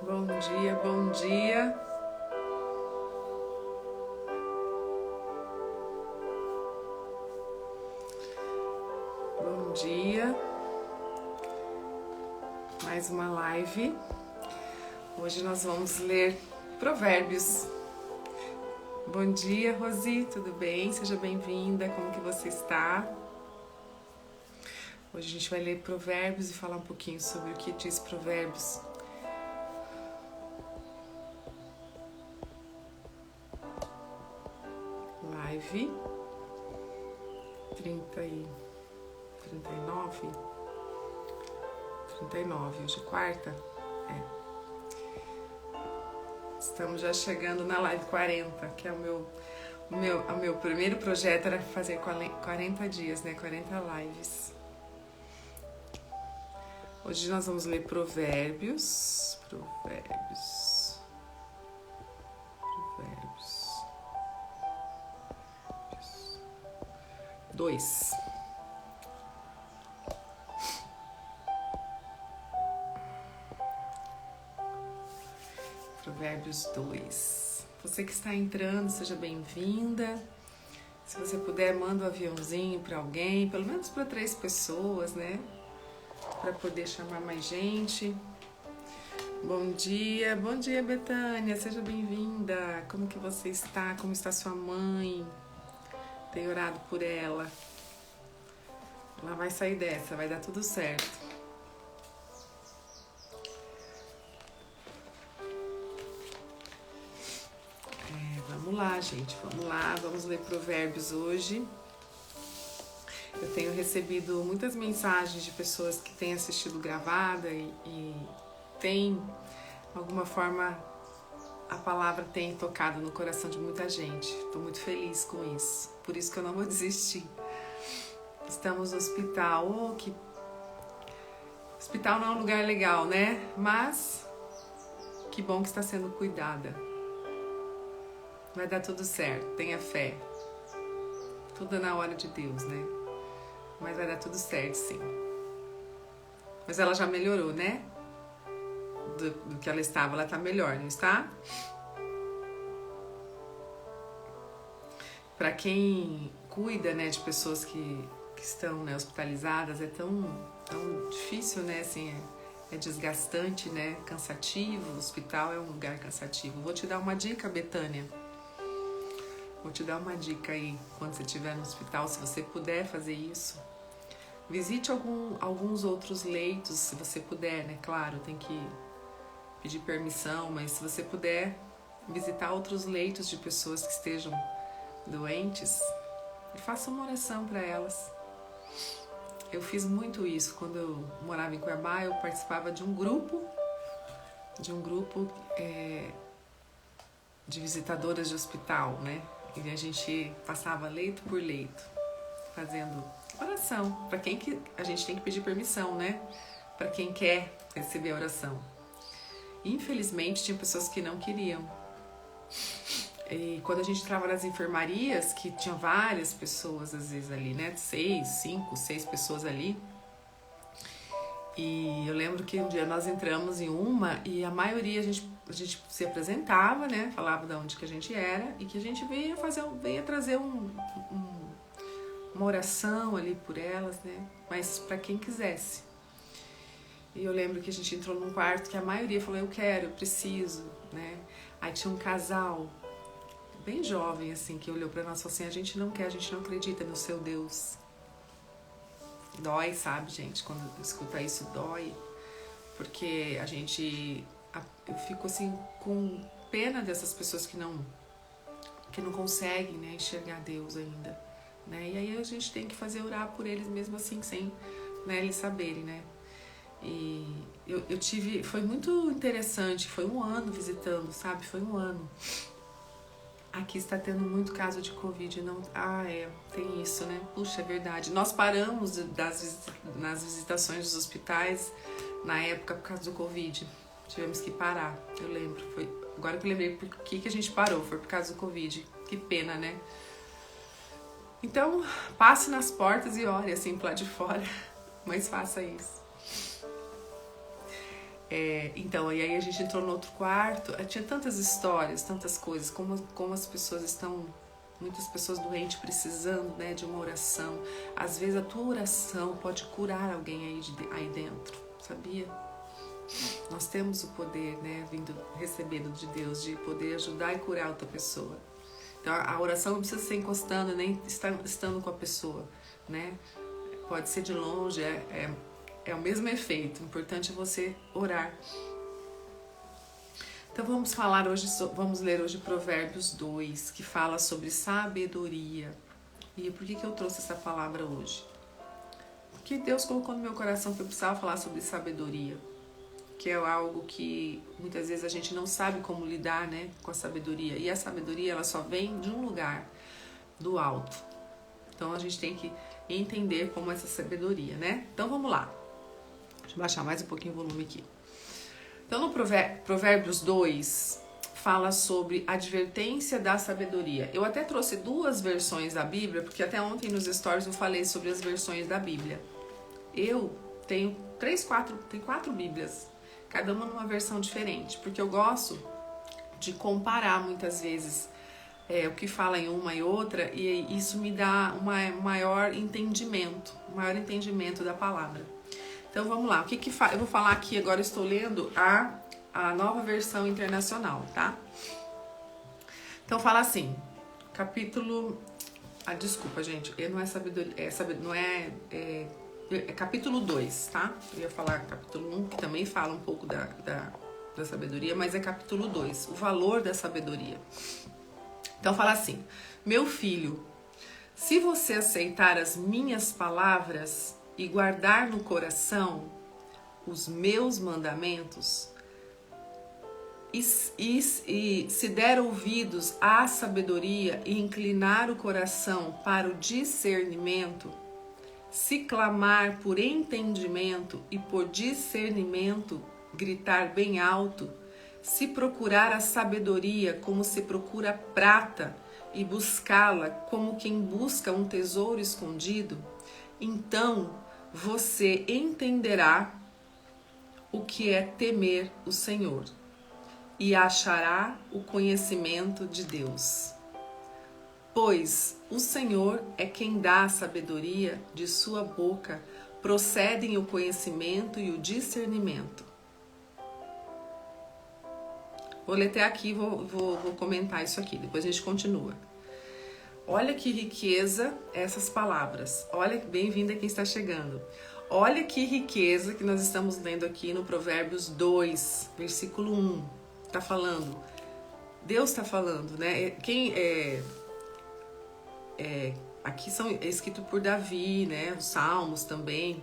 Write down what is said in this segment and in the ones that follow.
Bom dia, bom dia. Bom dia. Mais uma live. Hoje nós vamos ler Provérbios. Bom dia, Rosi, tudo bem? Seja bem-vinda. Como que você está? Hoje a gente vai ler Provérbios e falar um pouquinho sobre o que diz Provérbios. Live 39, hoje é quarta. Estamos já chegando na live 40, que é o meu primeiro projeto era fazer 40 dias, né? 40 lives. Hoje nós vamos ler Provérbios. 2. Provérbios 2. Você que está entrando, seja bem-vinda. Se você puder, manda um aviãozinho para alguém, pelo menos para 3 pessoas, né? Para poder chamar mais gente. Bom dia, Betânia, seja bem-vinda. Como que você está? Como está sua mãe? Tenho orado por ela. Ela vai sair dessa, vai dar tudo certo. Vamos lá, gente, vamos lá, vamos ler Provérbios hoje. Eu tenho recebido muitas mensagens de pessoas que têm assistido gravada e tem, de alguma forma, a palavra tem tocado no coração de muita gente. Estou muito feliz com isso, por isso que eu não vou desistir. Estamos no hospital, hospital não é um lugar legal, né? Mas que bom que está sendo cuidada. Vai dar tudo certo, tenha fé. Tudo é na hora de Deus, né? Mas vai dar tudo certo, sim. Mas ela já melhorou, né? Do que ela estava, ela está melhor, não está? Para quem cuida, né, de pessoas que estão, né, hospitalizadas, é tão difícil, né? Assim, é desgastante, né? Cansativo. O hospital é um lugar cansativo. Vou te dar uma dica, Betânia. Vou te dar uma dica aí, quando você estiver no hospital, se você puder fazer isso. Visite alguns outros leitos, se você puder, né? Claro, tem que pedir permissão, mas se você puder visitar outros leitos de pessoas que estejam doentes, e faça uma oração para elas. Eu fiz muito isso. Quando eu morava em Cuiabá, eu participava de um grupo de visitadoras de hospital, né? E a gente passava leito por leito, fazendo oração. Para quem que a gente tem que pedir permissão, né? Para quem quer receber a oração. Infelizmente, tinha pessoas que não queriam. E quando a gente entrava nas enfermarias, que tinha várias pessoas, às vezes, ali, né? 5, 6 pessoas ali. E eu lembro que um dia nós entramos em uma e a maioria a gente se apresentava, né? Falava de onde que a gente era e que a gente veio trazer uma oração ali por elas, né? Mas para quem quisesse. E eu lembro que a gente entrou num quarto que a maioria falou, eu quero, eu preciso, né? Aí tinha um casal bem jovem, assim, que olhou para nós e falou assim, a gente não acredita no seu Deus. Dói, sabe, gente? Quando escuta isso, dói. Porque eu fico, assim, com pena dessas pessoas que não conseguem, né, enxergar Deus ainda, né? E aí a gente tem que orar por eles mesmo assim, sem, né, eles saberem, né? E eu tive, foi muito interessante, foi um ano visitando, sabe? Foi um ano. Aqui está tendo muito caso de Covid, não? Tem isso, né? Puxa, é verdade. Nós paramos nas visitações dos hospitais na época por causa do Covid. Tivemos que parar, eu lembro. Agora que eu lembrei por que a gente parou, foi por causa do Covid. Que pena, né? Então, passe nas portas e ore assim pro lado de fora, mas faça isso. Então, e aí a gente entrou no outro quarto, tinha tantas histórias, tantas coisas, como as pessoas estão, muitas pessoas doentes precisando, né, de uma oração. Às vezes a tua oração pode curar alguém aí dentro, sabia? Nós temos o poder, né, recebendo de Deus, de poder ajudar e curar outra pessoa. Então a oração não precisa ser encostando, nem estando com a pessoa, né? Pode ser de longe, é o mesmo efeito. O importante é você orar. Então vamos ler hoje Provérbios 2, que fala sobre sabedoria. E por que eu trouxe essa palavra hoje? Porque Deus colocou no meu coração que eu precisava falar sobre sabedoria, que é algo que muitas vezes a gente não sabe como lidar, né, com a sabedoria. E a sabedoria, ela só vem de um lugar, do alto. Então a gente tem que entender como essa sabedoria, né? Então vamos lá. Deixa eu baixar mais um pouquinho o volume aqui. Então no Provérbios 2 fala sobre advertência da sabedoria. Eu até trouxe 2 versões da Bíblia, porque até ontem nos stories eu falei sobre as versões da Bíblia. Eu tenho 4 Bíblias, cada uma numa versão diferente, porque eu gosto de comparar muitas vezes o que fala em uma e outra, e isso me dá um maior entendimento da palavra. Então vamos lá, eu vou falar aqui agora, eu estou lendo a nova versão internacional, tá? Então fala assim, desculpa gente, não é sabedoria, é capítulo 2, tá? Eu ia falar capítulo 1, que também fala um pouco da sabedoria, mas é capítulo 2, o valor da sabedoria. Então fala assim, meu filho, se você aceitar as minhas palavras e guardar no coração os meus mandamentos, e se der ouvidos à sabedoria e inclinar o coração para o discernimento, se clamar por entendimento e por discernimento, gritar bem alto, se procurar a sabedoria como se procura a prata e buscá-la como quem busca um tesouro escondido, então você entenderá o que é temer o Senhor e achará o conhecimento de Deus. Pois o Senhor é quem dá a sabedoria, de sua boca procedem o conhecimento e o discernimento. Vou ler até aqui e vou comentar isso aqui, depois a gente continua. Olha que riqueza essas palavras. Olha, bem-vinda quem está chegando. Olha que riqueza que nós estamos lendo aqui no Provérbios 2, versículo 1. Está falando, Deus está falando, né? Aqui é escrito por Davi, né? Os Salmos também.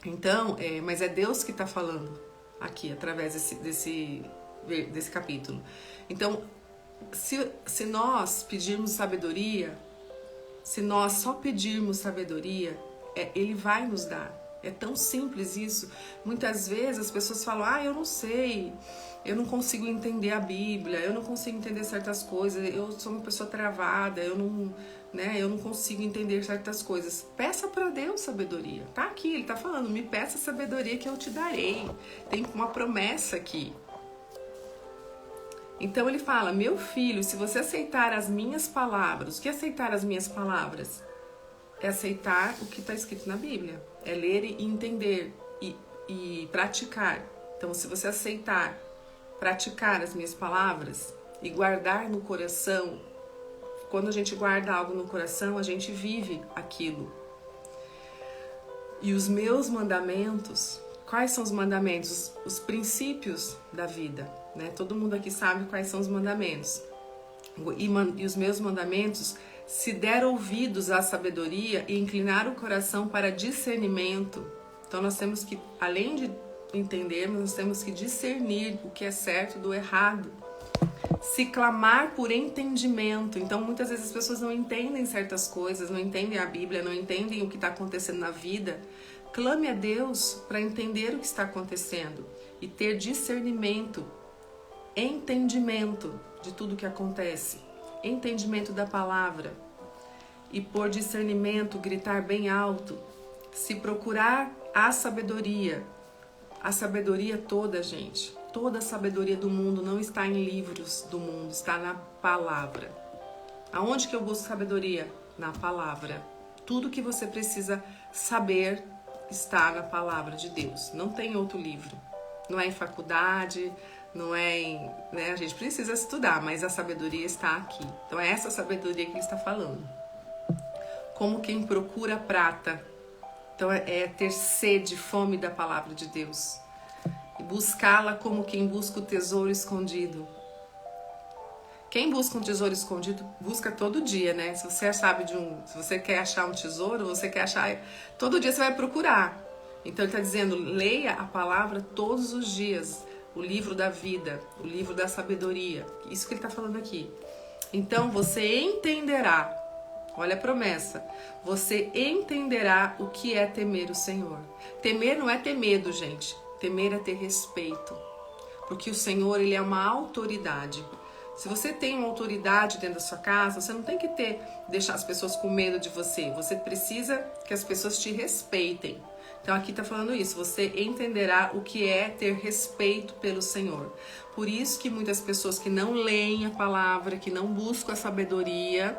Então, mas é Deus que está falando aqui, através desse capítulo. Então, se nós pedirmos sabedoria, se nós só pedirmos sabedoria, Ele vai nos dar. É tão simples isso. Muitas vezes as pessoas falam, eu não sei, eu não consigo entender a Bíblia, eu não consigo entender certas coisas, eu sou uma pessoa travada, eu não consigo entender certas coisas. Peça para Deus sabedoria. Tá aqui, Ele tá falando, me peça sabedoria que eu te darei. Tem uma promessa aqui. Então ele fala, meu filho, se você aceitar as minhas palavras, o que é aceitar as minhas palavras? É aceitar o que está escrito na Bíblia, é ler e entender e praticar. Então se você aceitar, praticar as minhas palavras e guardar no coração, quando a gente guarda algo no coração, a gente vive aquilo. E os meus mandamentos, quais são os mandamentos? Os princípios da vida. Né? Todo mundo aqui sabe quais são os mandamentos. E os meus mandamentos, se der ouvidos à sabedoria e inclinar o coração para discernimento. Então nós temos que, além de entendermos, nós temos que discernir o que é certo do errado. Se clamar por entendimento. Então muitas vezes as pessoas não entendem certas coisas, não entendem a Bíblia, não entendem o que está acontecendo na vida. Clame a Deus para entender o que está acontecendo e ter discernimento, entendimento de tudo que acontece, entendimento da palavra. E por discernimento, gritar bem alto, se procurar a sabedoria A sabedoria toda, gente, toda a sabedoria do mundo não está em livros do mundo, está na palavra. Aonde que eu busco sabedoria? Na palavra. Tudo que você precisa saber está na palavra de Deus. Não tem outro livro. Não é em faculdade, não é em... né? A gente precisa estudar, mas a sabedoria está aqui. Então é essa sabedoria que ele está falando. Como quem procura prata. Então é ter sede, fome da palavra de Deus. E buscá-la como quem busca o tesouro escondido. Quem busca um tesouro escondido, busca todo dia, né? Se você sabe se você quer achar um tesouro, você quer achar... Todo dia você vai procurar. Então ele está dizendo, leia a palavra todos os dias. O livro da vida, o livro da sabedoria. Isso que ele está falando aqui. Então você entenderá, olha a promessa, você entenderá o que é temer o Senhor. Temer não é ter medo, gente. Temer é ter respeito. Porque o Senhor, ele é uma autoridade. Se você tem uma autoridade dentro da sua casa, você não tem que deixar as pessoas com medo de você. Você precisa que as pessoas te respeitem. Então aqui está falando isso, você entenderá o que é ter respeito pelo Senhor. Por isso que muitas pessoas que não leem a palavra, que não buscam a sabedoria,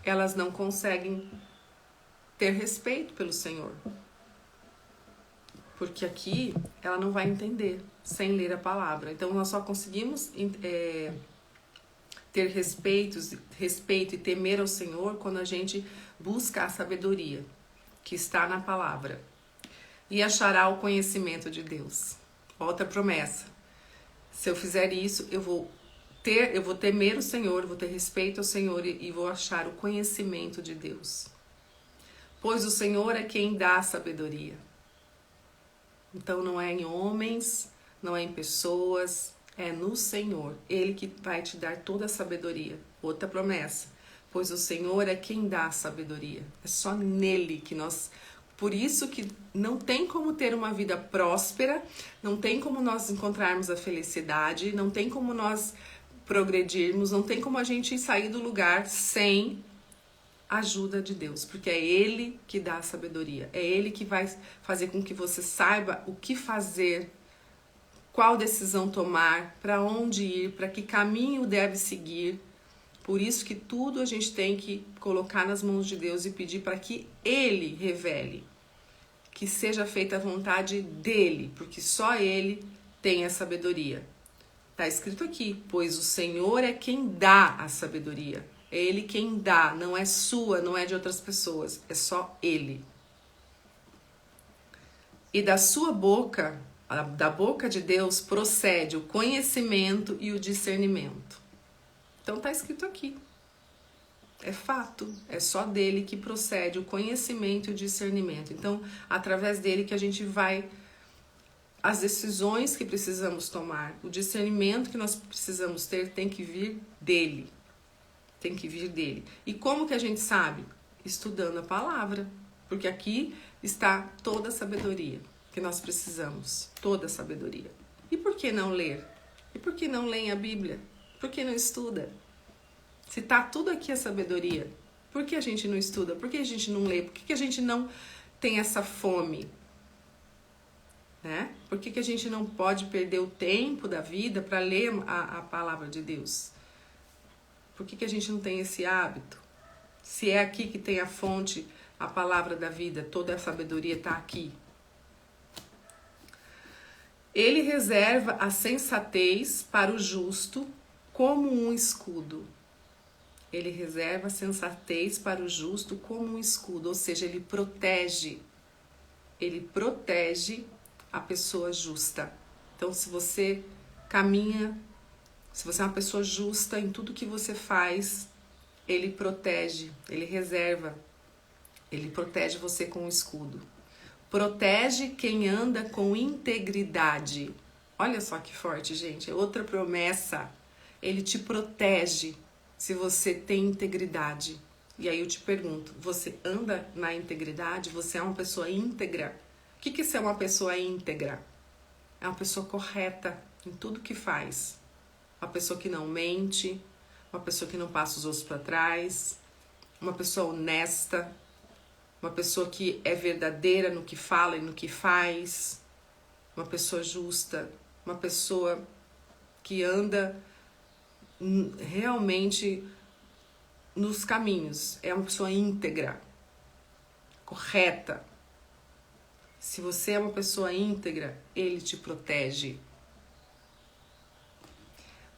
elas não conseguem ter respeito pelo Senhor. Porque aqui ela não vai entender sem ler a palavra. Então nós só conseguimos ter respeito e temer ao Senhor quando a gente busca a sabedoria que está na palavra. E achará o conhecimento de Deus. Outra promessa. Se eu fizer isso, eu vou temer o Senhor, vou ter respeito ao Senhor e vou achar o conhecimento de Deus. Pois o Senhor é quem dá a sabedoria. Então não é em homens, não é em pessoas, é no Senhor. Ele que vai te dar toda a sabedoria. Outra promessa. Pois o Senhor é quem dá a sabedoria. É só nele que nós... Por isso que não tem como ter uma vida próspera, não tem como nós encontrarmos a felicidade, não tem como nós progredirmos, não tem como a gente sair do lugar sem a ajuda de Deus, porque é Ele que dá a sabedoria, é Ele que vai fazer com que você saiba o que fazer, qual decisão tomar, para onde ir, para que caminho deve seguir. Por isso que tudo a gente tem que colocar nas mãos de Deus e pedir para que Ele revele, que seja feita a vontade dEle, porque só Ele tem a sabedoria. Está escrito aqui, pois o Senhor é quem dá a sabedoria. É Ele quem dá, não é sua, não é de outras pessoas, é só Ele. E da sua boca, da boca de Deus, procede o conhecimento e o discernimento. Então está escrito aqui. É fato, é só dele que procede o conhecimento e o discernimento. Então, através dele que a gente vai... As decisões que precisamos tomar, o discernimento que nós precisamos ter tem que vir dele. Tem que vir dele. E como que a gente sabe? Estudando a palavra. Porque aqui está toda a sabedoria que nós precisamos. Toda a sabedoria. E por que não ler? E por que não ler a Bíblia? Por que não estuda? Se está tudo aqui a sabedoria, por que a gente não estuda? Por que a gente não lê? Por que a gente não tem essa fome? Né? Por que a gente não pode perder o tempo da vida para ler a palavra de Deus? Por que a gente não tem esse hábito? Se é aqui que tem a fonte, a palavra da vida, toda a sabedoria está aqui. Ele reserva a sensatez para o justo como um escudo. Ele reserva a sensatez para o justo como um escudo, ou seja, ele protege a pessoa justa. Então, se você caminha, se você é uma pessoa justa em tudo que você faz, ele protege, ele reserva, ele protege você com um escudo. Protege quem anda com integridade. Olha só que forte, gente, é outra promessa. Ele te protege se você tem integridade. E aí eu te pergunto, você anda na integridade? Você é uma pessoa íntegra? O que é ser uma pessoa íntegra? É uma pessoa correta em tudo que faz. Uma pessoa que não mente, uma pessoa que não passa os outros para trás, uma pessoa honesta, uma pessoa que é verdadeira no que fala e no que faz. uma pessoa justa, uma pessoa que anda realmente nos caminhos, é uma pessoa íntegra, correta. Se você é uma pessoa íntegra, ele te protege.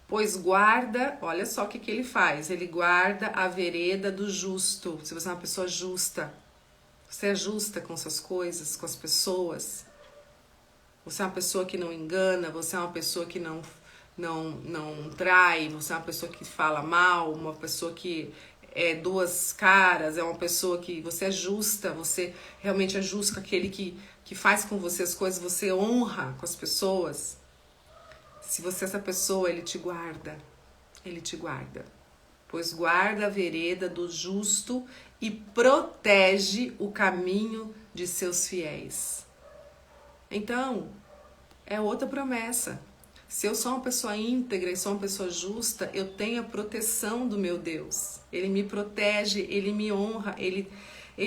Pois guarda, olha só o que ele faz, ele guarda a vereda do justo. Se você é uma pessoa justa, você é justa com suas coisas, com as pessoas, você é uma pessoa que não engana, você é uma pessoa que não trai, você é uma pessoa que fala mal, uma pessoa que é duas caras, é uma pessoa que você é justa, você realmente é justo com aquele que faz com você as coisas, você honra com as pessoas. Se você é essa pessoa, ele te guarda, pois guarda a vereda do justo e protege o caminho de seus fiéis. Então, é outra promessa. Se eu sou uma pessoa íntegra e sou uma pessoa justa, eu tenho a proteção do meu Deus. Ele me protege, ele me honra, ele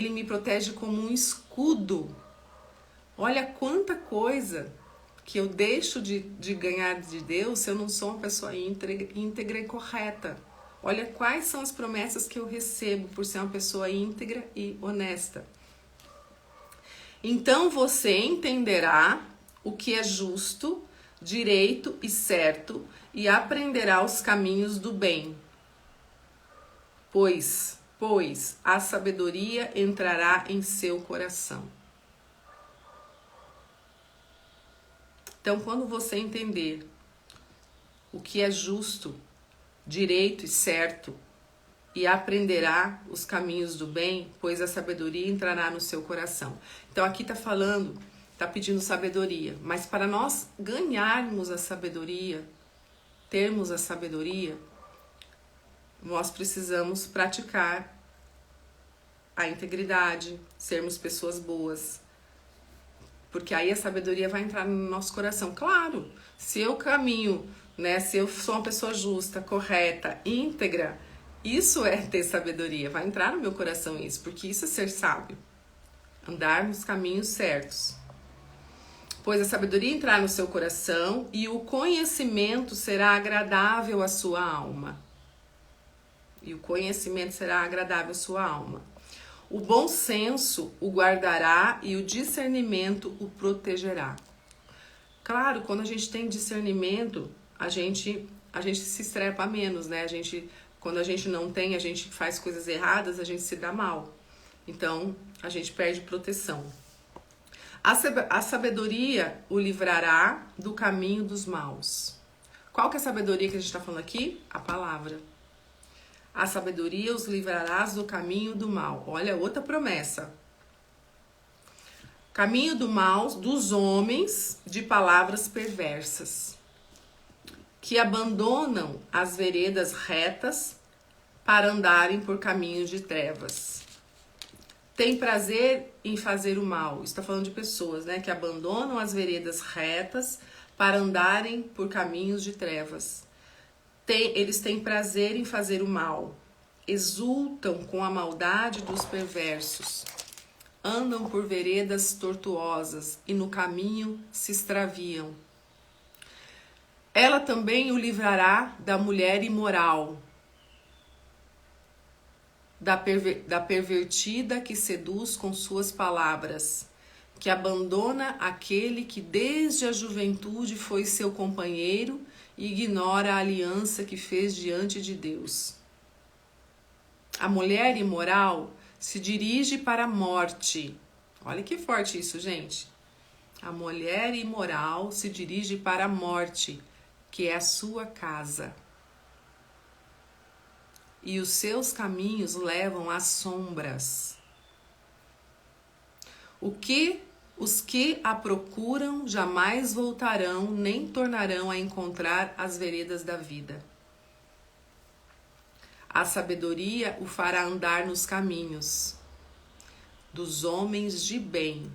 me protege como um escudo. Olha quanta coisa que eu deixo de ganhar de Deus se eu não sou uma pessoa íntegra e correta. Olha quais são as promessas que eu recebo por ser uma pessoa íntegra e honesta. Então você entenderá o que é justo, direito e certo, e aprenderá os caminhos do bem. Pois a sabedoria entrará em seu coração. Então, quando você entender o que é justo, direito e certo, e aprenderá os caminhos do bem, pois a sabedoria entrará no seu coração. Então, aqui está falando, está pedindo sabedoria, mas para nós ganharmos a sabedoria, termos a sabedoria, nós precisamos praticar a integridade, sermos pessoas boas, porque aí a sabedoria vai entrar no nosso coração. Claro, se eu caminho, né, se eu sou uma pessoa justa, correta, íntegra, isso é ter sabedoria, vai entrar no meu coração isso, porque isso é ser sábio, andar nos caminhos certos. Pois a sabedoria entrar no seu coração e o conhecimento será agradável à sua alma. E o conhecimento será agradável à sua alma. O bom senso o guardará e o discernimento o protegerá. Claro, quando a gente tem discernimento, a gente se estrepa menos, né? Quando a gente não tem, a gente faz coisas erradas, a gente se dá mal. Então, a gente perde proteção. A sabedoria o livrará do caminho dos maus. Qual que é a sabedoria que a gente está falando aqui? A palavra. A sabedoria os livrarás do caminho do mal. Olha, outra promessa. Caminho do mal dos homens de palavras perversas, que abandonam as veredas retas para andarem por caminhos de trevas. Tem prazer em fazer o mal. Está falando de pessoas, né, que abandonam as veredas retas para andarem por caminhos de trevas. Eles têm prazer em fazer o mal, exultam com a maldade dos perversos, andam por veredas tortuosas e no caminho se extraviam. Ela também o livrará da mulher imoral, da pervertida que seduz com suas palavras, que abandona aquele que desde a juventude foi seu companheiro e ignora a aliança que fez diante de Deus. A mulher imoral se dirige para a morte. Olha que forte isso, gente. A mulher imoral se dirige para a morte, que é a sua casa. E os seus caminhos levam às sombras. Os que a procuram jamais voltarão, nem tornarão a encontrar as veredas da vida. A sabedoria o fará andar nos caminhos dos homens de bem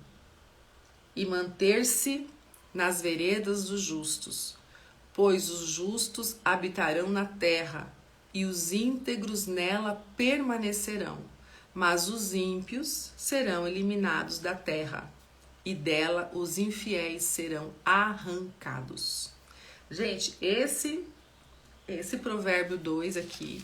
e manter-se nas veredas dos justos, pois os justos habitarão na terra e os íntegros nela permanecerão, mas os ímpios serão eliminados da terra. e dela os infiéis serão arrancados. Gente, esse provérbio 2 aqui,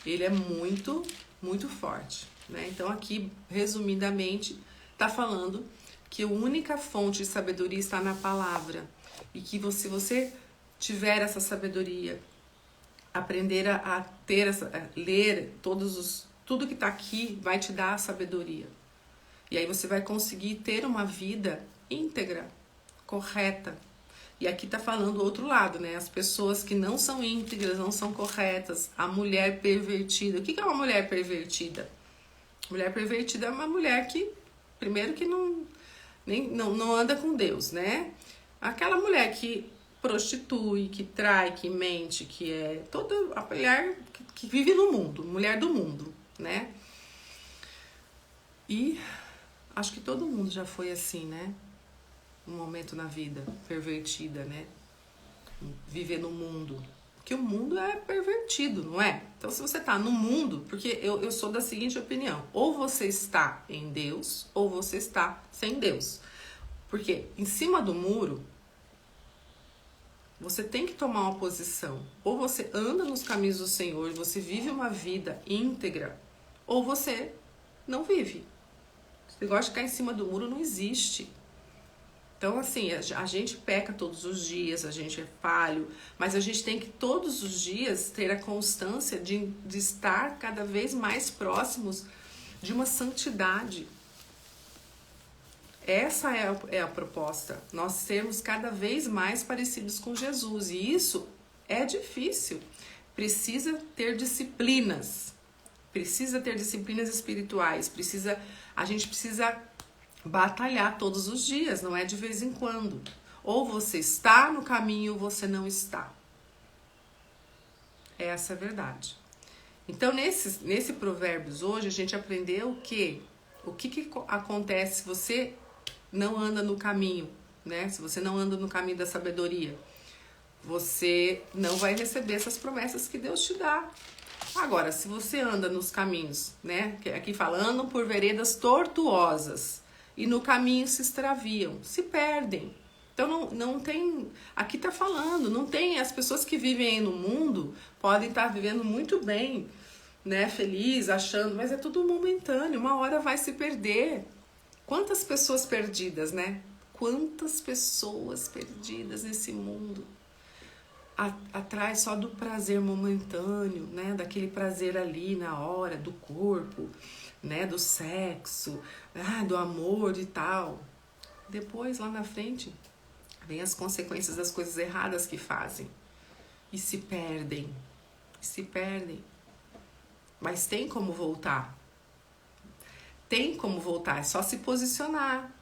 ele é muito, muito forte, né? Então aqui, resumidamente, tá falando que a única fonte de sabedoria está na palavra e que se você tiver essa sabedoria, aprender a ter ler tudo que está aqui vai te dar a sabedoria. E aí você vai conseguir ter uma vida íntegra, correta. E aqui está falando o outro lado, né? As pessoas que não são íntegras, não são corretas, a mulher pervertida. O que é uma mulher pervertida? Mulher pervertida é uma mulher que, primeiro, que não anda com Deus, né? Aquela mulher que prostitui, que trai, que mente, que é toda a mulher que vive no mundo, mulher do mundo, né? E acho que todo mundo já foi assim, né? Um momento na vida, pervertida, né? Viver no mundo. Porque o mundo é pervertido, não é? Então, se você tá no mundo, porque eu sou da seguinte opinião: ou você está em Deus, ou você está sem Deus. Porque em cima do muro, você tem que tomar uma posição. Ou você anda nos caminhos do Senhor, você vive uma vida íntegra, ou você não vive. Esse negócio de ficar em cima do muro não existe. Então, assim, a gente peca todos os dias, a gente é falho, mas a gente tem que todos os dias ter a constância de estar cada vez mais próximos de uma santidade. Essa é a proposta, nós sermos cada vez mais parecidos com Jesus, e isso é difícil, precisa ter disciplinas espirituais, a gente precisa batalhar todos os dias, não é de vez em quando. Ou você está no caminho ou você não está. Essa é a verdade. Então, nesse Provérbios hoje, a gente aprendeu o que acontece se você não anda no caminho, né? Se você não anda no caminho da sabedoria, você não vai receber essas promessas que Deus te dá. Agora, se você anda nos caminhos, né? Aqui falando por veredas tortuosas, e no caminho se extraviam, se perdem. Então não tem, aqui tá falando, não tem, as pessoas que vivem aí no mundo podem estar vivendo muito bem, né, feliz, achando, mas é tudo momentâneo, uma hora vai se perder. Quantas pessoas perdidas, né? Quantas pessoas perdidas nesse mundo, atrás só do prazer momentâneo, né, daquele prazer ali na hora, do corpo, né, do sexo, do amor e tal. Depois, lá na frente, vem as consequências das coisas erradas que fazem. E se perdem. Mas tem como voltar. Tem como voltar, é só se posicionar.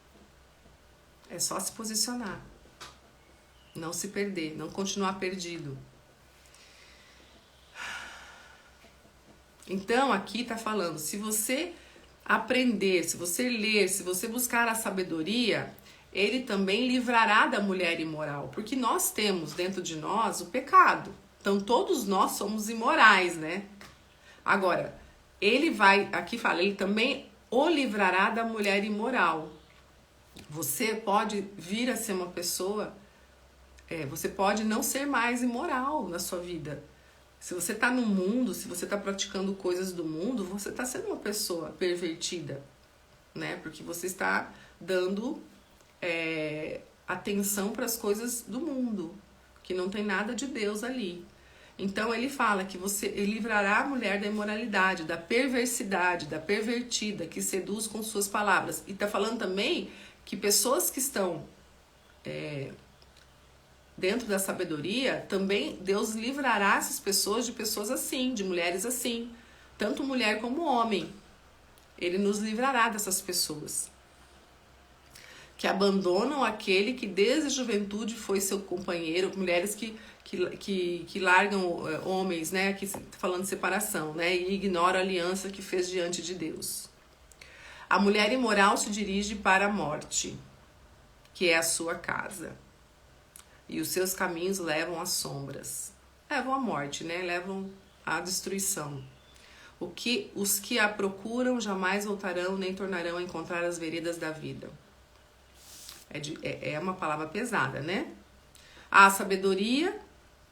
Não se perder, não continuar perdido. Então, aqui está falando, se você aprender, se você ler, se você buscar a sabedoria, ele também livrará da mulher imoral. Porque nós temos dentro de nós o pecado. Então, todos nós somos imorais, né? Agora, aqui fala, ele também o livrará da mulher imoral. Você pode vir a ser uma pessoa, você pode não ser mais imoral na sua vida. Se você está no mundo, se você está praticando coisas do mundo, você está sendo uma pessoa pervertida, né? Porque você está dando atenção para as coisas do mundo, que não tem nada de Deus ali. Então ele fala que ele livrará a mulher da imoralidade, da perversidade, da pervertida, que seduz com suas palavras. E está falando também que pessoas que estão dentro da sabedoria, também Deus livrará essas pessoas de pessoas assim, de mulheres assim. Tanto mulher como homem. Ele nos livrará dessas pessoas. Que abandonam aquele que desde a juventude foi seu companheiro. Mulheres que largam homens, né? Aqui falando de separação, né? E ignoram a aliança que fez diante de Deus. A mulher imoral se dirige para a morte, que é a sua casa. E os seus caminhos levam às sombras. Levam à morte, né? Levam à destruição. Os que a procuram jamais voltarão, nem tornarão a encontrar as veredas da vida. É uma palavra pesada, né? A sabedoria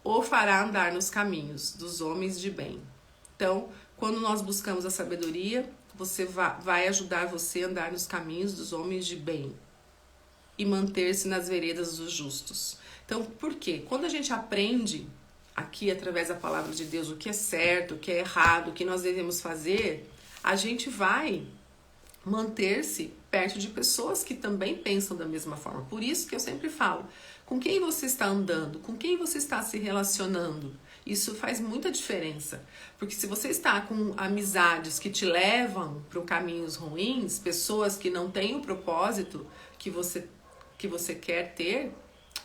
o fará andar nos caminhos dos homens de bem. Então, quando nós buscamos a sabedoria, você vai ajudar você a andar nos caminhos dos homens de bem e manter-se nas veredas dos justos. Então, por quê? Quando a gente aprende aqui, através da palavra de Deus, o que é certo, o que é errado, o que nós devemos fazer, a gente vai manter-se perto de pessoas que também pensam da mesma forma. Por isso que eu sempre falo, com quem você está andando, com quem você está se relacionando, isso faz muita diferença. Porque se você está com amizades que te levam para caminhos ruins, pessoas que não têm o propósito que você quer ter,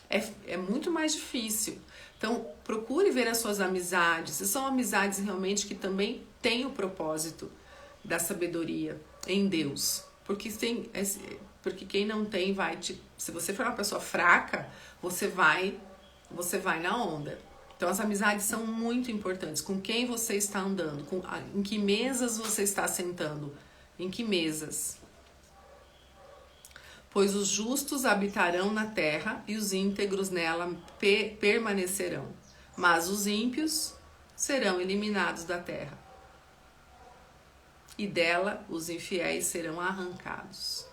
é muito mais difícil. Então, procure ver as suas amizades. Se são amizades realmente que também têm o propósito da sabedoria em Deus. Porque quem não tem se você for uma pessoa fraca, você vai na onda. Então as amizades são muito importantes. Com quem você está andando, em que mesas você está sentando, em que mesas. Pois os justos habitarão na terra e os íntegros nela permanecerão, mas os ímpios serão eliminados da terra. E dela os infiéis serão arrancados.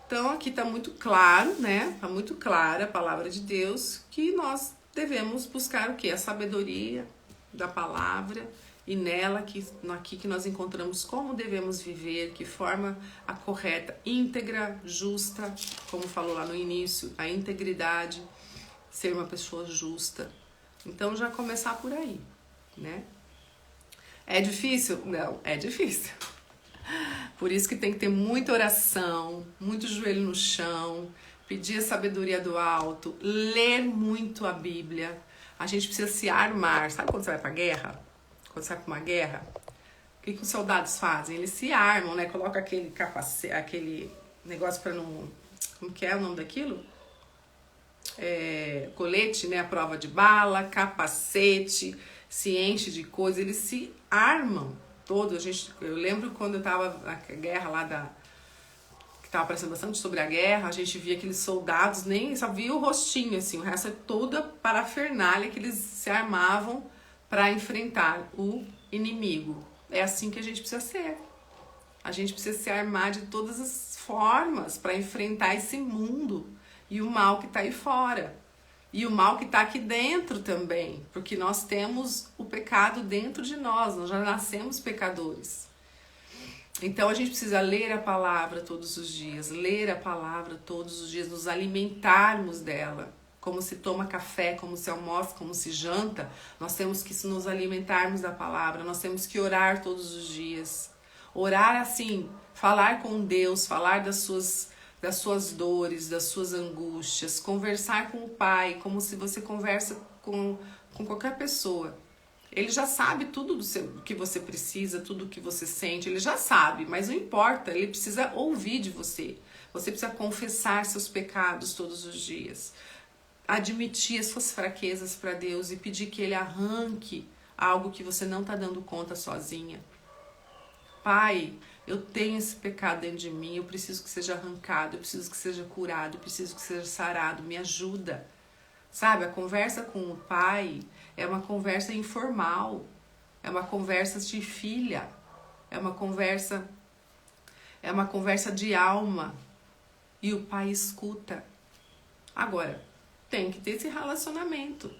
Então aqui está muito claro, né? Está muito clara a palavra de Deus que nós devemos buscar o quê? A sabedoria da palavra e nela aqui que nós encontramos como devemos viver, que forma a correta, íntegra, justa, como falou lá no início, a integridade, ser uma pessoa justa. Então já começar por aí, né? É difícil? Não, é difícil. Por isso que tem que ter muita oração, muito joelho no chão, pedir a sabedoria do alto, ler muito a Bíblia. A gente precisa se armar. Sabe quando você vai pra guerra? Quando você vai pra uma guerra? O que os soldados fazem? Eles se armam, né? Coloca aquele capacete, aquele negócio pra não... Como que é o nome daquilo? Colete, né? A prova de bala, capacete, se enche de coisa. Eles se armam todo. Eu lembro quando eu tava na guerra lá que tava aparecendo bastante sobre a guerra, a gente via aqueles soldados, nem só via o rostinho, assim, o resto é toda parafernália que eles se armavam para enfrentar o inimigo. É assim que a gente precisa ser. A gente precisa se armar de todas as formas para enfrentar esse mundo e o mal que tá aí fora. E o mal que está aqui dentro também, porque nós temos o pecado dentro de nós já nascemos pecadores. Então a gente precisa ler a palavra todos os dias, nos alimentarmos dela. Como se toma café, como se almoça, como se janta, nós temos que nos alimentarmos da palavra, nós temos que orar todos os dias. Orar assim, falar com Deus, falar das suas dores, das suas angústias, conversar com o Pai, como se você conversa com qualquer pessoa. Ele já sabe tudo do que você precisa, tudo que você sente, ele já sabe, mas não importa, ele precisa ouvir de você. Você precisa confessar seus pecados todos os dias, admitir as suas fraquezas para Deus e pedir que Ele arranque algo que você não está dando conta sozinha. Pai, eu tenho esse pecado dentro de mim, eu preciso que seja arrancado, eu preciso que seja curado, eu preciso que seja sarado, me ajuda. Sabe, a conversa com o Pai é uma conversa informal, é uma conversa de filha, é uma conversa de alma, e o Pai escuta. Agora, tem que ter esse relacionamento,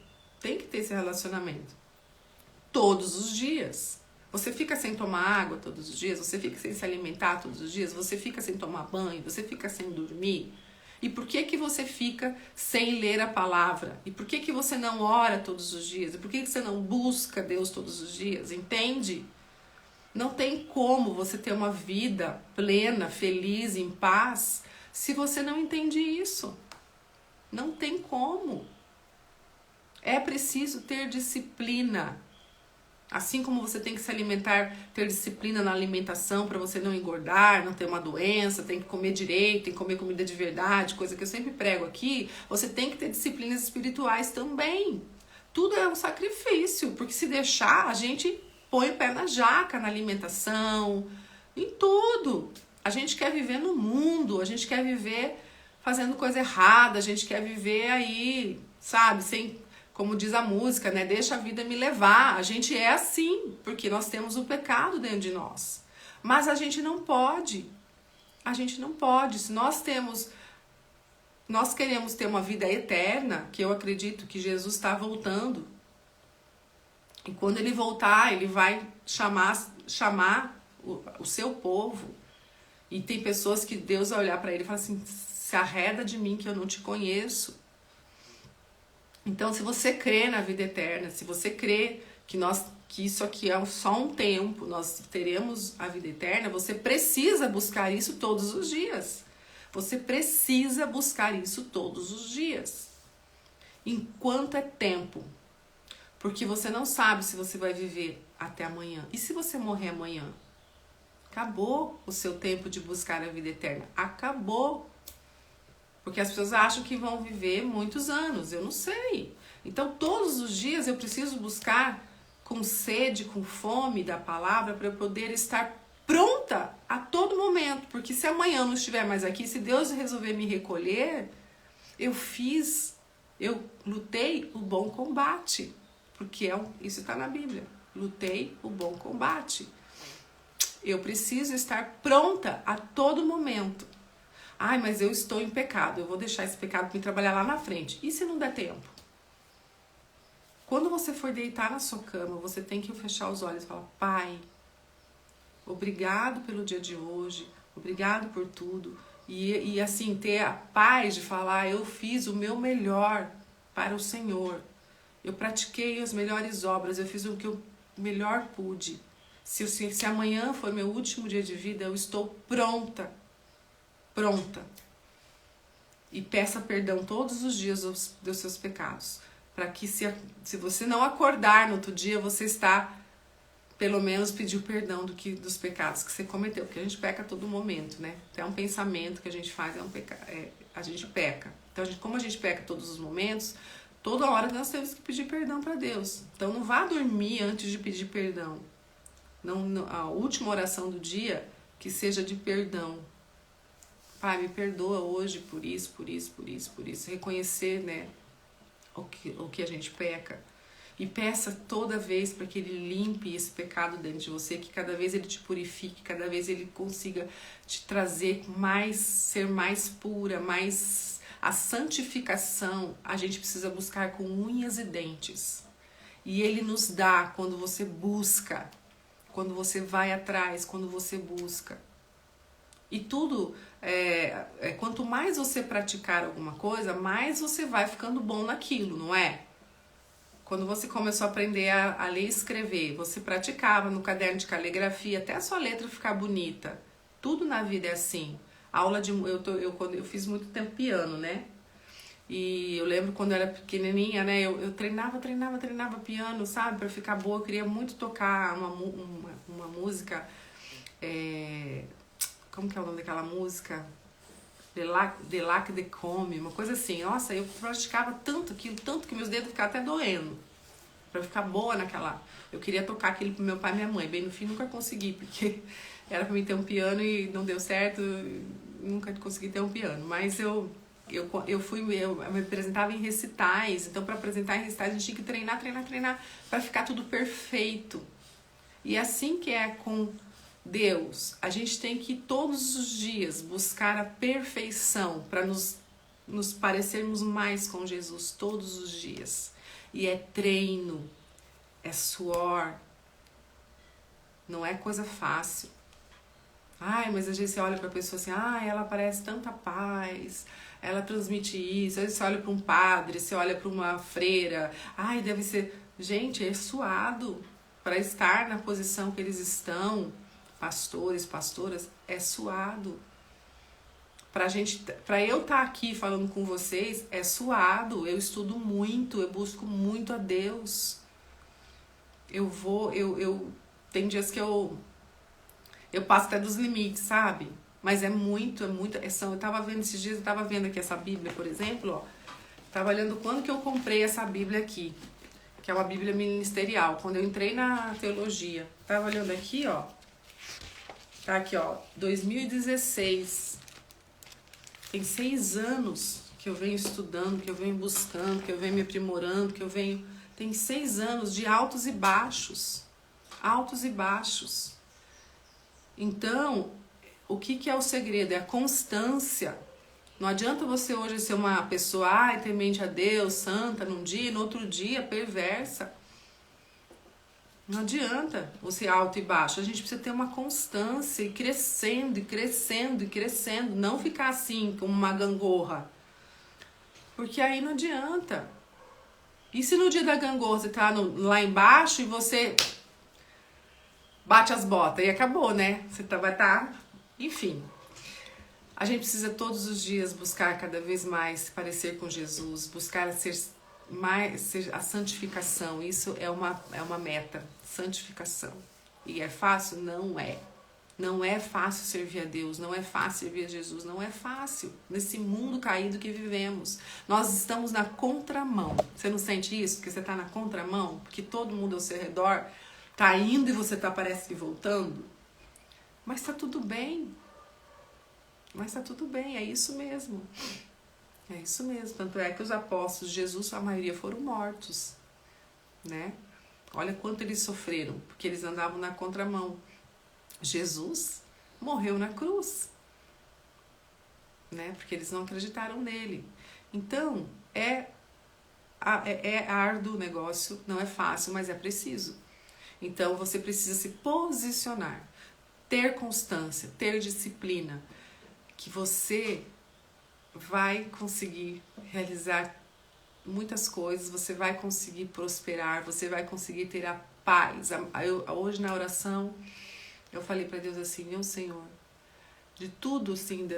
todos os dias. Você fica sem tomar água todos os dias, você fica sem se alimentar todos os dias, você fica sem tomar banho, você fica sem dormir. E por que você fica sem ler a palavra? E por que você não ora todos os dias? E por que você não busca Deus todos os dias? Entende? Não tem como você ter uma vida plena, feliz, em paz, se você não entende isso. Não tem como. É preciso ter disciplina. Assim como você tem que se alimentar, ter disciplina na alimentação para você não engordar, não ter uma doença, tem que comer direito, tem que comer comida de verdade, coisa que eu sempre prego aqui, você tem que ter disciplinas espirituais também. Tudo é um sacrifício, porque se deixar, a gente põe o pé na jaca, na alimentação, em tudo. A gente quer viver no mundo, a gente quer viver fazendo coisa errada, a gente quer viver aí, sabe, sem, como diz a música, né, deixa a vida me levar. A gente é assim, porque nós temos o pecado dentro de nós. Mas a gente não pode. A gente não pode. Se nós queremos ter uma vida eterna, que eu acredito que Jesus está voltando. E quando ele voltar, ele vai chamar o seu povo. E tem pessoas que Deus vai olhar para ele e falar assim, se arreda de mim que eu não te conheço. Então, se você crê na vida eterna, se você crê que isso aqui é só um tempo, nós teremos a vida eterna, você precisa buscar isso todos os dias. Você precisa buscar isso todos os dias. Enquanto é tempo. Porque você não sabe se você vai viver até amanhã. E se você morrer amanhã? Acabou o seu tempo de buscar a vida eterna. Acabou. Porque as pessoas acham que vão viver muitos anos. Eu não sei. Então, todos os dias eu preciso buscar com sede, com fome da palavra para eu poder estar pronta a todo momento. Porque se amanhã eu não estiver mais aqui, se Deus resolver me recolher, eu lutei o bom combate. Porque isso está na Bíblia. Lutei o bom combate. Eu preciso estar pronta a todo momento. Ai, mas eu estou em pecado. Eu vou deixar esse pecado para me trabalhar lá na frente. E se não der tempo? Quando você for deitar na sua cama, você tem que fechar os olhos e falar, Pai, obrigado pelo dia de hoje. Obrigado por tudo. E assim, ter a paz de falar, eu fiz o meu melhor para o Senhor. Eu pratiquei as melhores obras. Eu fiz o que eu melhor pude. Se amanhã for meu último dia de vida, eu estou pronta. E peça perdão todos os dias dos seus pecados. Para que se você não acordar no outro dia, você está, pelo menos, pediu perdão dos pecados que você cometeu. Porque a gente peca a todo momento, né? Até um pensamento que a gente faz a gente peca. Então, como a gente peca todos os momentos, toda hora nós temos que pedir perdão para Deus. Então, não vá dormir antes de pedir perdão. A última oração do dia, que seja de perdão. Pai, me perdoa hoje por isso, por isso, por isso, por isso. Reconhecer, né, o que a gente peca. E peça toda vez para que Ele limpe esse pecado dentro de você, que cada vez Ele te purifique, cada vez Ele consiga te trazer ser mais pura, mais... A santificação a gente precisa buscar com unhas e dentes. E Ele nos dá quando você busca, quando você vai atrás, quando você busca. E tudo, quanto mais você praticar alguma coisa, mais você vai ficando bom naquilo, não é? Quando você começou a aprender a ler e escrever, você praticava no caderno de caligrafia até a sua letra ficar bonita. Tudo na vida é assim. Eu fiz muito tempo piano, né? E eu lembro quando eu era pequenininha, né? Eu treinava piano, sabe? Pra ficar boa. Eu queria muito tocar uma música. Como que é o nome daquela música? De Lac de Come, uma coisa assim. Nossa, eu praticava tanto aquilo, tanto que meus dedos ficavam até doendo. Pra ficar boa naquela... Eu queria tocar aquilo pro meu pai e minha mãe. Bem, no fim, nunca consegui, porque era pra mim ter um piano e não deu certo. Nunca consegui ter um piano. Mas eu me apresentava em recitais. Então, para apresentar em recitais, a gente tinha que treinar para ficar tudo perfeito. E assim que é com Deus, a gente tem que todos os dias buscar a perfeição para nos parecermos mais com Jesus todos os dias. E é treino, é suor, não é coisa fácil. Ai, mas às vezes você olha para a pessoa assim, ela parece tanta paz, ela transmite isso. Às vezes você olha para um padre, você olha para uma freira, deve ser... Gente, é suado para estar na posição que eles estão, pastores, pastoras, é suado. Para eu estar aqui falando com vocês, é suado. Eu estudo muito, eu busco muito a Deus. Tem dias que eu passo até dos limites, sabe? Mas eu tava vendo esses dias, eu tava vendo aqui essa Bíblia, por exemplo, ó. Tava olhando quando que eu comprei essa Bíblia aqui, que é uma Bíblia ministerial, quando eu entrei na teologia. Tava olhando aqui, ó. Tá aqui, ó, 2016. Tem 6 anos que eu venho estudando, que eu venho buscando, que eu venho me aprimorando, que eu venho... Tem 6 anos de altos e baixos. Altos e baixos. Então, o que é o segredo? É a constância. Não adianta você hoje ser uma pessoa temente a Deus, santa num dia, e no outro dia perversa. Não adianta você alto e baixo. A gente precisa ter uma constância e crescendo, e crescendo, e crescendo. Não ficar assim, como uma gangorra. Porque aí não adianta. E se no dia da gangorra você tá lá embaixo e você bate as botas e acabou, né? Você vai estar... Enfim. A gente precisa todos os dias buscar cada vez mais se parecer com Jesus. Buscar ser a santificação. Isso é uma meta. Santificação. E é fácil? Não é. Não é fácil servir a Deus, não é fácil servir a Jesus, não é fácil nesse mundo caído que vivemos. Nós estamos na contramão. Você não sente isso? Que você está na contramão? Porque todo mundo ao seu redor está indo e você parece que voltando? Mas está tudo bem. Mas está tudo bem, é isso mesmo. É isso mesmo. Tanto é que os apóstolos de Jesus, a maioria foram mortos, né? Olha quanto eles sofreram, porque eles andavam na contramão. Jesus morreu na cruz, né? Porque eles não acreditaram nele. Então, é árduo o negócio, não é fácil, mas é preciso. Então, você precisa se posicionar, ter constância, ter disciplina, que você vai conseguir realizar muitas coisas, você vai conseguir prosperar, você vai conseguir ter a paz. Hoje na oração, eu falei para Deus assim, meu Senhor, de tudo assim,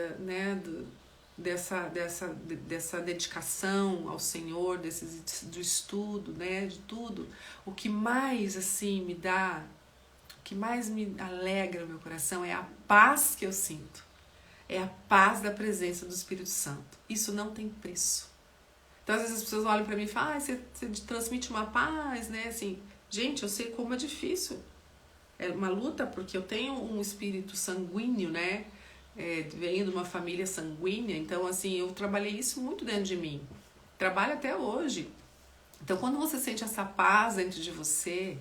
dessa dedicação ao Senhor, do estudo, né, de tudo, o que mais assim me dá, o que mais me alegra o meu coração é a paz que eu sinto, é a paz da presença do Espírito Santo. Isso não tem preço. Então às vezes as pessoas olham para mim e falam, você transmite uma paz, né, assim, gente, eu sei como é difícil. É uma luta porque eu tenho um espírito sanguíneo, né? Venho de uma família sanguínea, então assim, eu trabalhei isso muito dentro de mim. Trabalho até hoje. Então quando você sente essa paz dentro de você,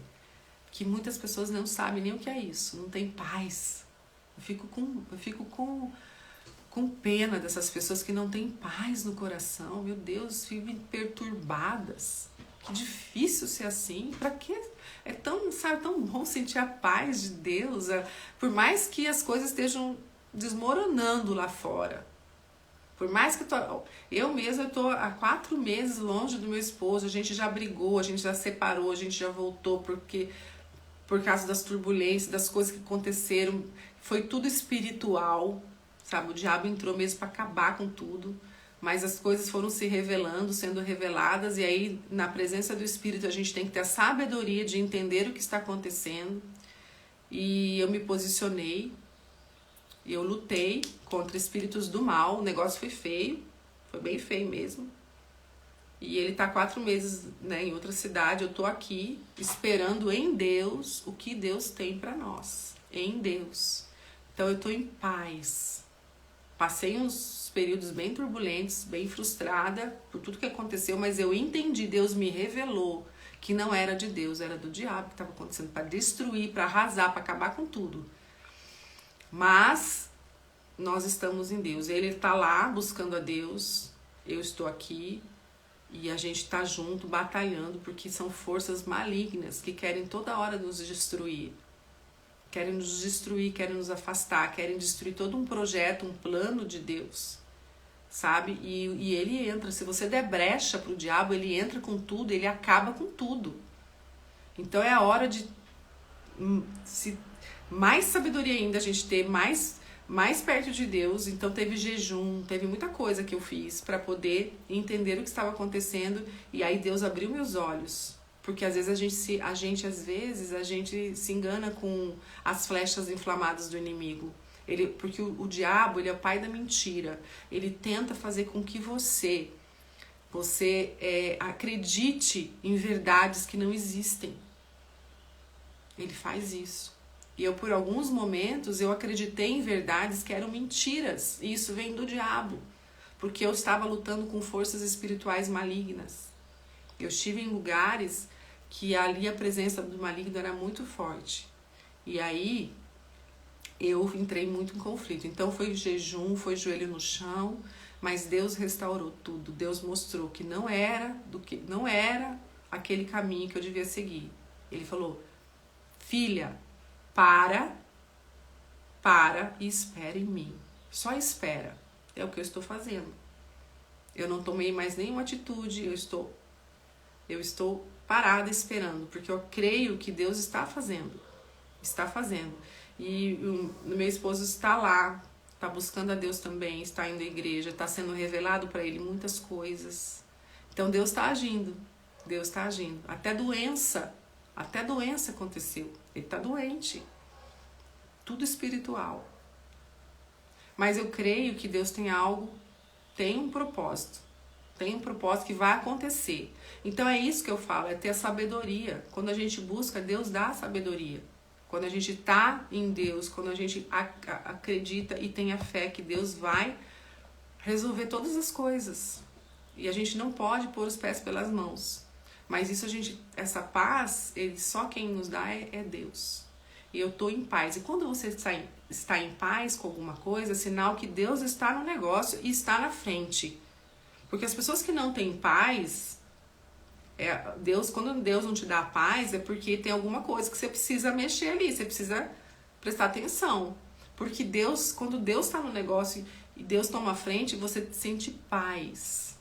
que muitas pessoas não sabem nem o que é isso, não tem paz. Eu fico com pena dessas pessoas que não têm paz no coração. Meu Deus, vivem perturbadas. Que difícil ser assim. Pra quê? É tão bom sentir a paz de Deus, por mais que as coisas estejam desmoronando lá fora. Por mais que eu mesma estou há 4 meses longe do meu esposo, a gente já brigou, a gente já separou, a gente já voltou por causa das turbulências, das coisas que aconteceram, foi tudo espiritual, sabe? O diabo entrou mesmo para acabar com tudo. Mas as coisas foram se revelando, sendo reveladas, e aí na presença do Espírito a gente tem que ter a sabedoria de entender o que está acontecendo. E eu me posicionei, eu lutei contra espíritos do mal, o negócio foi feio, foi bem feio mesmo. E ele está 4 meses, né, em outra cidade, eu estou aqui esperando em Deus o que Deus tem para nós, em Deus. Então eu estou em paz. Passei uns períodos bem turbulentos, bem frustrada por tudo que aconteceu, mas eu entendi, Deus me revelou que não era de Deus, era do diabo que estava acontecendo para destruir, para arrasar, para acabar com tudo. Mas nós estamos em Deus, ele está lá buscando a Deus, eu estou aqui e a gente está junto, batalhando, porque são forças malignas que querem toda hora nos destruir. Querem nos destruir, querem nos afastar, querem destruir todo um projeto, um plano de Deus, sabe? E ele entra, se você der brecha pro diabo, ele entra com tudo, ele acaba com tudo. Então é a hora de mais sabedoria ainda, a gente ter mais perto de Deus. Então teve jejum, teve muita coisa que eu fiz para poder entender o que estava acontecendo, e aí Deus abriu meus olhos. Porque às vezes a gente se engana com as flechas inflamadas do inimigo. Porque o diabo, ele é o pai da mentira. Ele tenta fazer com que você acredite em verdades que não existem. Ele faz isso. E eu, por alguns momentos, eu acreditei em verdades que eram mentiras. E isso vem do diabo. porque eu estava lutando com forças espirituais malignas. Eu estive em lugares que ali a presença do maligno era muito forte. E aí eu entrei muito em conflito. Então foi jejum, foi joelho no chão, mas Deus restaurou tudo. Deus mostrou que não era aquele caminho que eu devia seguir. Ele falou: filha, para e espera em mim. Só espera. É o que eu estou fazendo. Eu não tomei mais nenhuma atitude, eu estou parada esperando, porque eu creio que Deus está fazendo. Está fazendo. E o meu esposo está lá, está buscando a Deus também, está indo à igreja, está sendo revelado para ele muitas coisas. Então Deus está agindo. Deus está agindo. Até doença aconteceu. Ele está doente. Tudo espiritual. Mas eu creio que Deus tem um propósito. Tem um propósito que vai acontecer. Então é isso que eu falo, é ter a sabedoria. Quando a gente busca, Deus dá a sabedoria. Quando a gente está em Deus, quando a gente acredita e tem a fé que Deus vai resolver todas as coisas. E a gente não pode pôr os pés pelas mãos. Mas essa paz, só quem nos dá é Deus. E eu estou em paz. E quando você está em paz com alguma coisa, é sinal que Deus está no negócio e está na frente. Porque as pessoas que não têm paz, quando Deus não te dá paz, é porque tem alguma coisa que você precisa mexer ali, você precisa prestar atenção. Porque quando Deus está no negócio e Deus toma a frente, você sente paz.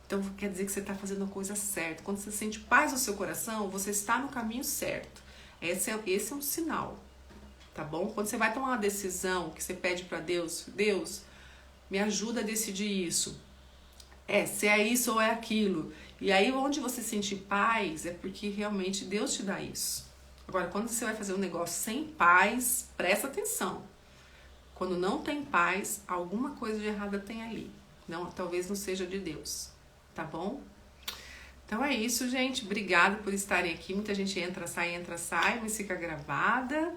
Então quer dizer que você está fazendo a coisa certa. Quando você sente paz no seu coração, você está no caminho certo. Esse é um sinal, tá bom? Quando você vai tomar uma decisão que você pede para Deus, Deus, me ajuda a decidir isso. Se é isso ou é aquilo. E aí onde você sentir paz é porque realmente Deus te dá isso. Agora, quando você vai fazer um negócio sem paz, presta atenção. Quando não tem paz, alguma coisa de errada tem ali. Talvez não seja de Deus, tá bom? Então é isso, gente. Obrigada por estarem aqui. Muita gente entra, sai, mas fica gravada.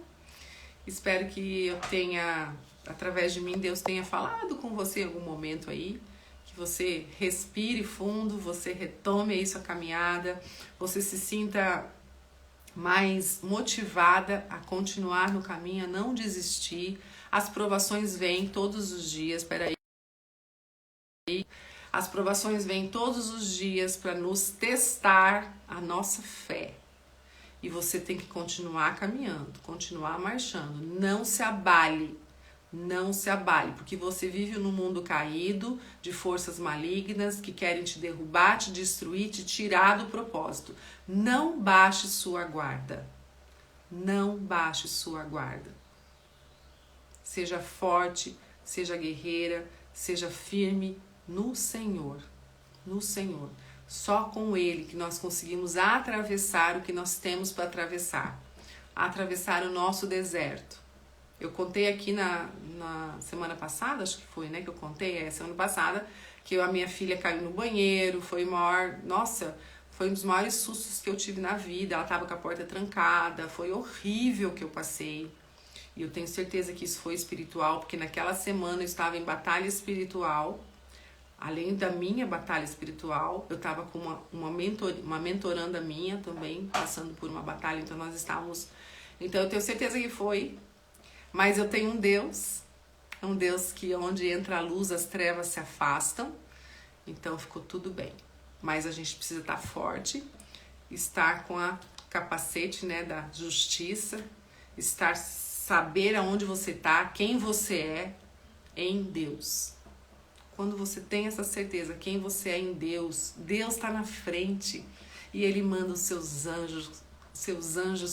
Espero que eu tenha, através de mim, Deus tenha falado com você em algum momento aí. Que você respire fundo, você retome aí sua caminhada, você se sinta mais motivada a continuar no caminho, a não desistir. As provações vêm todos os dias. As provações vêm todos os dias para nos testar a nossa fé. E você tem que continuar caminhando, continuar marchando. Não se abale, porque você vive num mundo caído de forças malignas que querem te derrubar, te destruir, te tirar do propósito. Não baixe sua guarda. Não baixe sua guarda. Seja forte, seja guerreira, seja firme no Senhor, Só com Ele que nós conseguimos atravessar o que nós temos para atravessar o nosso deserto. Eu contei aqui na semana passada, acho que foi, né, que eu contei, semana passada, que a minha filha caiu no banheiro, foi um dos maiores sustos que eu tive na vida, ela estava com a porta trancada, foi horrível que eu passei. E eu tenho certeza que isso foi espiritual, porque naquela semana eu estava em batalha espiritual. Além da minha batalha espiritual, eu estava com uma mentoranda minha também, passando por uma batalha, então nós estávamos... Então eu tenho certeza que foi, mas eu tenho um Deus que onde entra a luz, as trevas se afastam, então ficou tudo bem. Mas a gente precisa estar forte, estar com a capacete, né, da justiça, saber aonde você está, quem você é em Deus. Quando você tem essa certeza, quem você é em Deus, Deus está na frente e Ele manda os seus anjos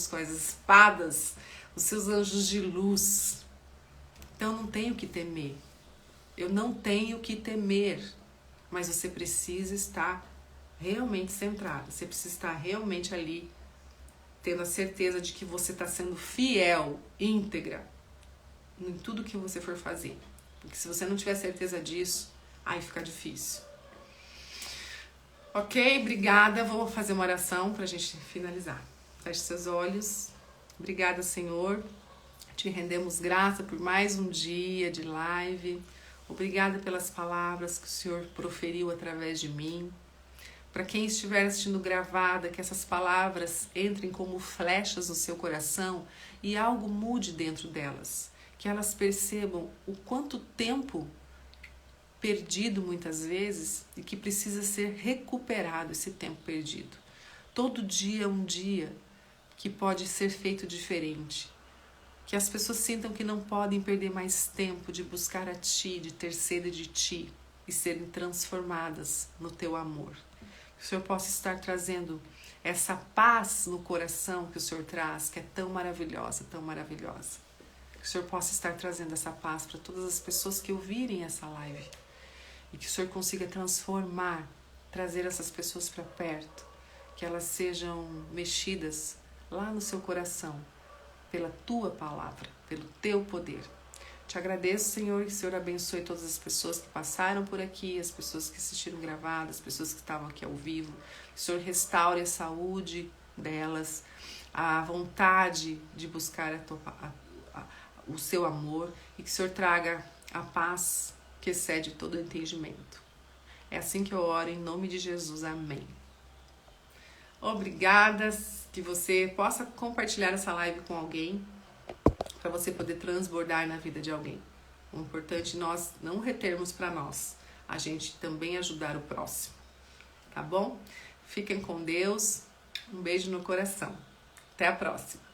com as espadas, os seus anjos de luz. Então não tenho o que temer. Eu não tenho o que temer, mas você precisa estar realmente centrado, você precisa estar realmente ali, tendo a certeza de que você está sendo fiel, íntegra, em tudo que você for fazer. Porque se você não tiver certeza disso, aí fica difícil. Ok? Obrigada. Vou fazer uma oração para a gente finalizar. Feche seus olhos. Obrigada, Senhor. Te rendemos graça por mais um dia de live. Obrigada pelas palavras que o Senhor proferiu através de mim. Para quem estiver assistindo gravada, que essas palavras entrem como flechas no seu coração e algo mude dentro delas. Que elas percebam o quanto tempo perdido muitas vezes e que precisa ser recuperado esse tempo perdido. Todo dia é um dia que pode ser feito diferente. Que as pessoas sintam que não podem perder mais tempo de buscar a Ti, de ter sede de Ti e serem transformadas no Teu amor. Que o Senhor possa estar trazendo essa paz no coração que o Senhor traz, que é tão maravilhosa, tão maravilhosa. Que o Senhor possa estar trazendo essa paz para todas as pessoas que ouvirem essa live. E que o Senhor consiga transformar, trazer essas pessoas para perto. Que elas sejam mexidas lá no seu coração, pela Tua palavra, pelo Teu poder. Te agradeço, Senhor, que o Senhor abençoe todas as pessoas que passaram por aqui, as pessoas que assistiram gravadas, as pessoas que estavam aqui ao vivo. Que o Senhor restaure a saúde delas, a vontade de buscar o Seu amor e que o Senhor traga a paz que excede todo entendimento. É assim que eu oro, em nome de Jesus. Amém. Obrigada, que você possa compartilhar essa live com alguém, para você poder transbordar na vida de alguém. O importante é nós não retermos para nós, a gente também ajudar o próximo. Tá bom? Fiquem com Deus, um beijo no coração. Até a próxima.